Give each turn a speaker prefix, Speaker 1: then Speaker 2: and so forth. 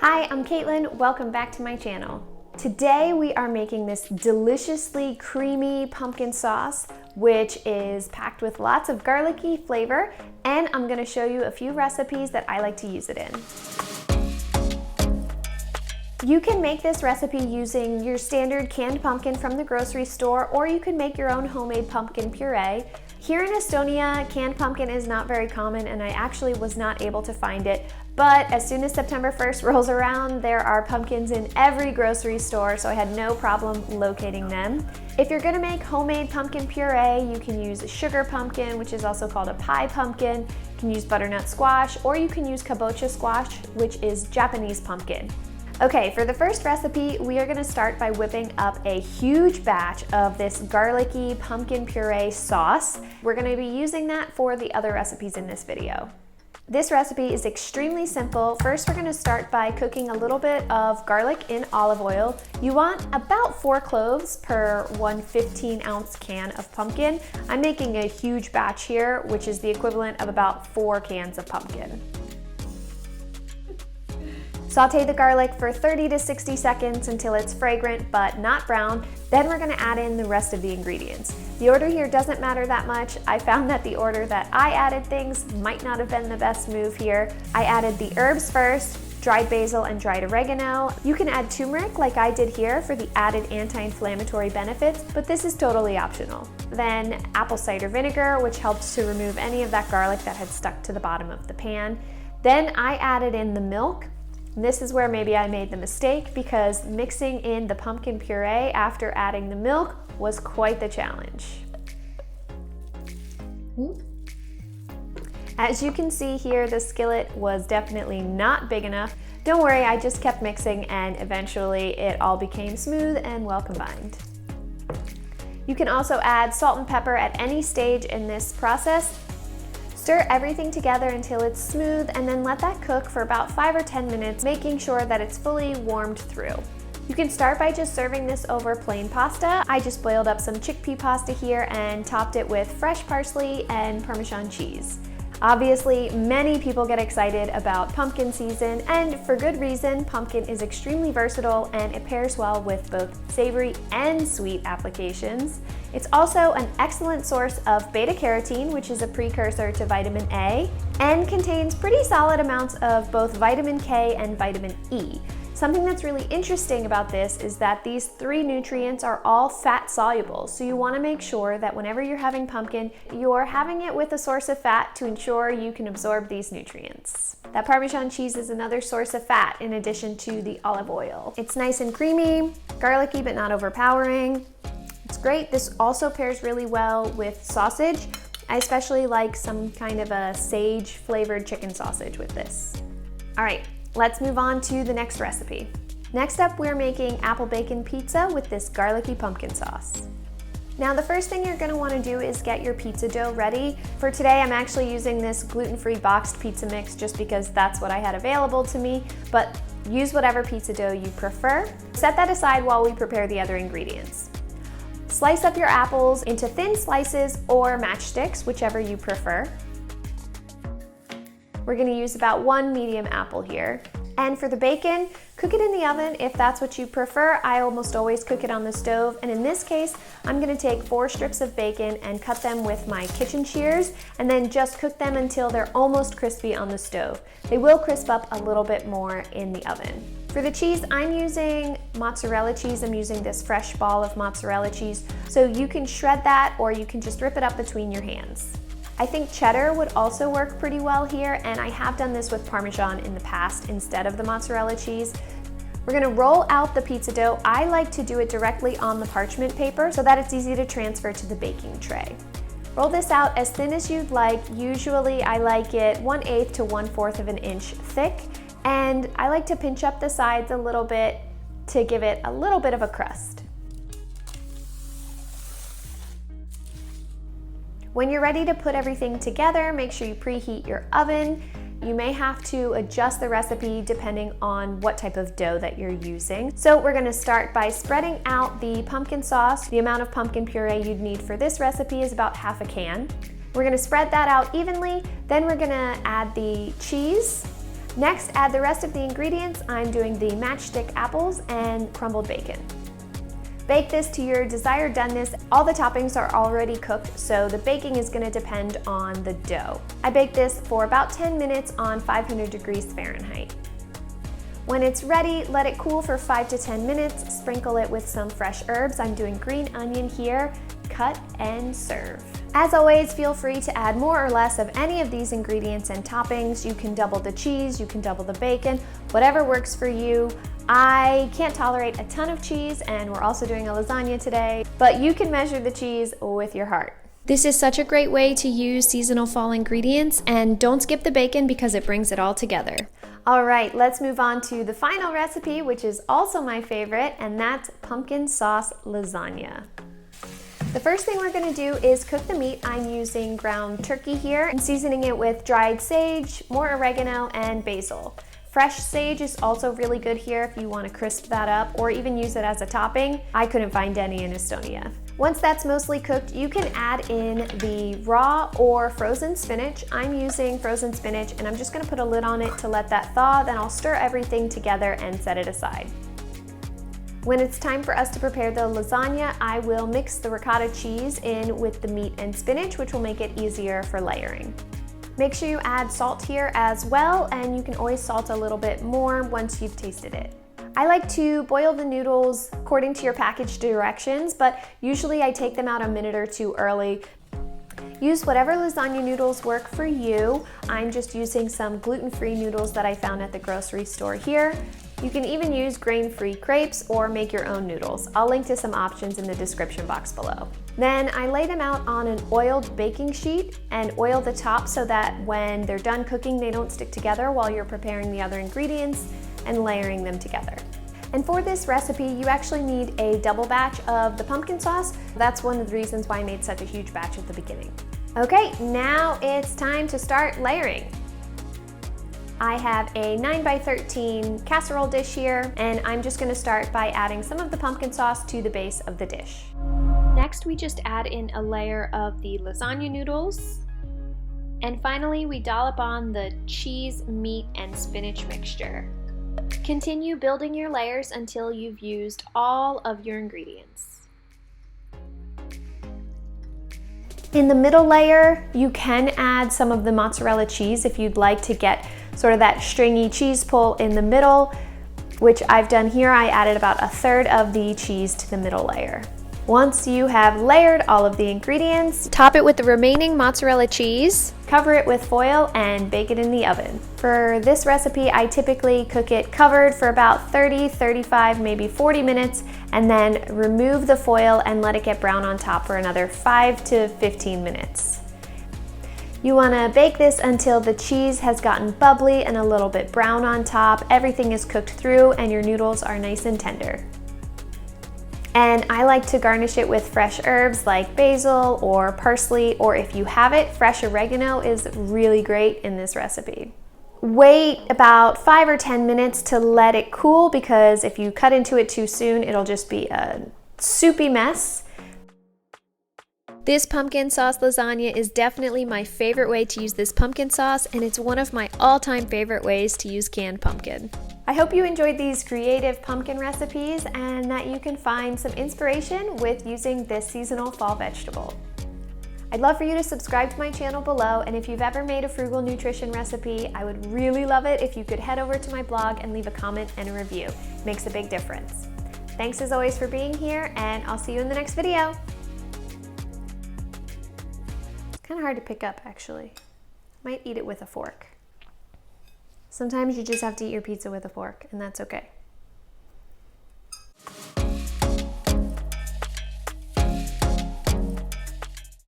Speaker 1: Hi, I'm Caitlin. Welcome back to my channel. Today we are making this deliciously creamy pumpkin sauce, which is packed with lots of garlicky flavor, and I'm going to show you a few recipes that I like to use it in. You can make this recipe using your standard canned pumpkin from the grocery store, or you can make your own homemade pumpkin puree. Here in Estonia, canned pumpkin is not very common, and I actually was not able to find it. But as soon as September 1st rolls around, there are pumpkins in every grocery store, so I had no problem locating them. If you're gonna make homemade pumpkin puree, you can use sugar pumpkin, which is also called a pie pumpkin. You can use butternut squash, or you can use kabocha squash, which is Japanese pumpkin. Okay, for the first recipe, we are gonna start by whipping up a huge batch of this garlicky pumpkin puree sauce. We're gonna be using that for the other recipes in this video. This recipe is extremely simple. First, we're gonna start by cooking a little bit of garlic in olive oil. You want about 4 cloves per 1 15-ounce can of pumpkin. I'm making a huge batch here, which is the equivalent of about 4 cans of pumpkin. Saute the garlic for 30 to 60 seconds until it's fragrant but not brown. Then we're gonna add in the rest of the ingredients. The order here doesn't matter that much. I found that the order that I added things might not have been the best move here. I added the herbs first, dried basil and dried oregano. You can add turmeric like I did here for the added anti-inflammatory benefits, but this is totally optional. Then apple cider vinegar, which helps to remove any of that garlic that had stuck to the bottom of the pan. Then I added in the milk. This is where maybe I made the mistake, because mixing in the pumpkin puree after adding the milk was quite the challenge. As you can see here, the skillet was definitely not big enough. Don't worry, I just kept mixing and eventually it all became smooth and well combined. You can also add salt and pepper at any stage in this process. Stir everything together until it's smooth, and then let that cook for about 5 or 10 minutes, making sure that it's fully warmed through. You can start by just serving this over plain pasta. I just boiled up some chickpea pasta here and topped it with fresh parsley and Parmesan cheese. Obviously, many people get excited about pumpkin season, and for good reason. Pumpkin is extremely versatile and it pairs well with both savory and sweet applications. It's also an excellent source of beta-carotene, which is a precursor to vitamin A, and contains pretty solid amounts of both vitamin K and vitamin E. Something that's really interesting about this is that these 3 nutrients are all fat soluble, so you want to make sure that whenever you're having pumpkin, you're having it with a source of fat to ensure you can absorb these nutrients. That Parmesan cheese is another source of fat in addition to the olive oil. It's nice and creamy, garlicky but not overpowering. It's great. This also pairs really well with sausage. I especially like some kind of a sage flavored chicken sausage with this. All right. Let's move on to the next recipe. Next up, we're making apple bacon pizza with this garlicky pumpkin sauce. Now, the first thing you're gonna wanna do is get your pizza dough ready. For today, I'm actually using this gluten-free boxed pizza mix just because that's what I had available to me, but use whatever pizza dough you prefer. Set that aside while we prepare the other ingredients. Slice up your apples into thin slices or matchsticks, whichever you prefer. We're gonna use about 1 medium apple here. And for the bacon, cook it in the oven if that's what you prefer. I almost always cook it on the stove, and in this case, I'm gonna take 4 strips of bacon and cut them with my kitchen shears, and then just cook them until they're almost crispy on the stove. They will crisp up a little bit more in the oven. For the cheese, I'm using mozzarella cheese. I'm using this fresh ball of mozzarella cheese, so you can shred that or you can just rip it up between your hands. I think cheddar would also work pretty well here, and I have done this with Parmesan in the past instead of the mozzarella cheese. We're gonna roll out the pizza dough. I like to do it directly on the parchment paper so that it's easy to transfer to the baking tray. Roll this out as thin as you'd like. Usually I like it 1/8 to 1/4 of an inch thick, and I like to pinch up the sides a little bit to give it a little bit of a crust. When you're ready to put everything together, make sure you preheat your oven. You may have to adjust the recipe depending on what type of dough that you're using. So we're gonna start by spreading out the pumpkin sauce. The amount of pumpkin puree you'd need for this recipe is about 1/2 can. We're gonna spread that out evenly. Then we're gonna add the cheese. Next, add the rest of the ingredients. I'm doing the matchstick apples and crumbled bacon. Bake this to your desired doneness. All the toppings are already cooked, so the baking is going to depend on the dough. I baked this for about 10 minutes on 500 degrees Fahrenheit. When it's ready, let it cool for 5 to 10 minutes. Sprinkle it with some fresh herbs. I'm doing green onion here. Cut and serve. As always, feel free to add more or less of any of these ingredients and toppings. You can double the cheese, you can double the bacon, whatever works for you. I can't tolerate a ton of cheese, and we're also doing a lasagna today, but you can measure the cheese with your heart. This is such a great way to use seasonal fall ingredients, and don't skip the bacon because it brings it all together. All right, let's move on to the final recipe, which is also my favorite, and that's pumpkin sauce lasagna. The first thing we're gonna do is cook the meat. I'm using ground turkey here and seasoning it with dried sage, more oregano, and basil. Fresh sage is also really good here if you want to crisp that up or even use it as a topping. I couldn't find any in Estonia. Once that's mostly cooked, you can add in the raw or frozen spinach. I'm using frozen spinach and I'm just going to put a lid on it to let that thaw, then I'll stir everything together and set it aside. When it's time for us to prepare the lasagna, I will mix the ricotta cheese in with the meat and spinach, which will make it easier for layering. Make sure you add salt here as well, and you can always salt a little bit more once you've tasted it. I like to boil the noodles according to your package directions, but usually I take them out a minute or two early. Use whatever lasagna noodles work for you. I'm just using some gluten-free noodles that I found at the grocery store here. You can even use grain-free crepes or make your own noodles. I'll link to some options in the description box below. Then I lay them out on an oiled baking sheet and oil the top so that when they're done cooking, they don't stick together while you're preparing the other ingredients and layering them together. And for this recipe, you actually need a double batch of the pumpkin sauce. That's one of the reasons why I made such a huge batch at the beginning. Okay, now it's time to start layering. I have a 9x13 casserole dish here, and I'm just gonna start by adding some of the pumpkin sauce to the base of the dish. Next, we just add in a layer of the lasagna noodles. And finally, we dollop on the cheese, meat, and spinach mixture. Continue building your layers until you've used all of your ingredients. In the middle layer, you can add some of the mozzarella cheese if you'd like to get sort of that stringy cheese pull in the middle, which I've done here. I added about a third of the cheese to the middle layer. Once you have layered all of the ingredients, top it with the remaining mozzarella cheese, cover it with foil, and bake it in the oven. For this recipe, I typically cook it covered for about 30, 35, maybe 40 minutes, and then remove the foil and let it get brown on top for another 5 to 15 minutes. You want to bake this until the cheese has gotten bubbly and a little bit brown on top, everything is cooked through, and your noodles are nice and tender. And I like to garnish it with fresh herbs like basil or parsley, or if you have it, fresh oregano is really great in this recipe. Wait about 5 or 10 minutes to let it cool, because if you cut into it too soon, it'll just be a soupy mess. This pumpkin sauce lasagna is definitely my favorite way to use this pumpkin sauce, and it's one of my all-time favorite ways to use canned pumpkin. I hope you enjoyed these creative pumpkin recipes and that you can find some inspiration with using this seasonal fall vegetable. I'd love for you to subscribe to my channel below, and if you've ever made a frugal nutrition recipe, I would really love it if you could head over to my blog and leave a comment and a review. It makes a big difference. Thanks as always for being here, and I'll see you in the next video. Kind of hard to pick up, actually. Might eat it with a fork. Sometimes you just have to eat your pizza with a fork, and that's okay.